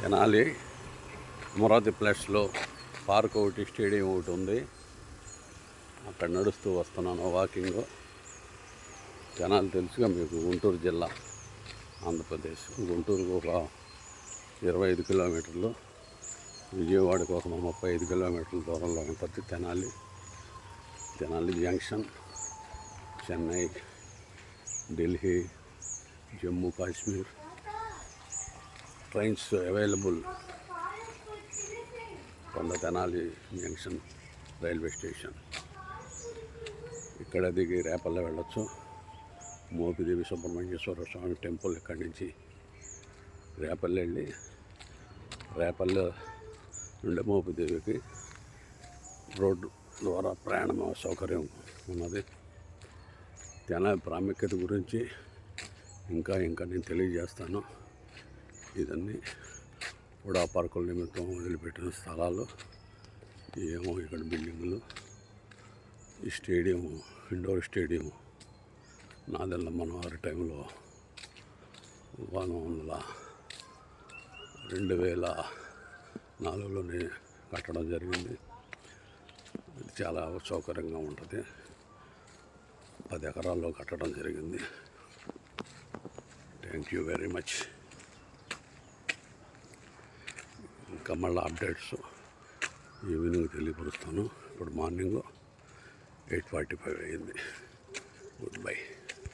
తెనాలి అమరావతి ప్లస్లో పార్క్ ఒకటి, స్టేడియం ఒకటి ఉంది. అక్కడ నడుస్తూ వస్తున్నాను వాకింగ్. తెనాలి తెలుసుగా మీకు, గుంటూరు జిల్లా, ఆంధ్రప్రదేశ్. గుంటూరుకు ఒక 25 కిలోమీటర్లు, విజయవాడకు ఒక 35 కిలోమీటర్ల దూరంలో ఉంటుంది Tenali junction. Chennai, Delhi, Jammu Kashmir trains available from the Tenali junction railway station. ఇక్కడ దిగి రేపల్లె వెళ్ళొచ్చు. మోపిదేవి సుబ్రహ్మణ్యేశ్వర స్వామి టెంపుల్ ఇక్కడి నుంచి రేపల్లె వెళ్ళి, రేపల్లె నుండి మోపిదేవికి రోడ్డు ద్వారా ప్రయాణం సౌకర్యం ఉన్నది. తెనాలి ప్రాముఖ్యత గురించి ఇంకా నేను తెలియజేస్తాను. ఇదన్నీ కూడా పార్కుల నిమిత్తం వదిలిపెట్టిన స్థలాలు. ఏమో ఇక్కడ బిల్డింగులు. ఈ stadium, indoor stadium Nadella Manohar టైంలో 2004లోనే కట్టడం జరిగింది. చాలా సౌకర్యంగా ఉంటుంది. 10 ఎకరాల్లో కట్టడం జరిగింది. Thank you very much. ఇంకా మళ్ళీ అప్డేట్స్ ఈవినింగ్ తెలియపరుస్తాను. ఇప్పుడు మార్నింగ్ 8:45 అయింది. Good bye.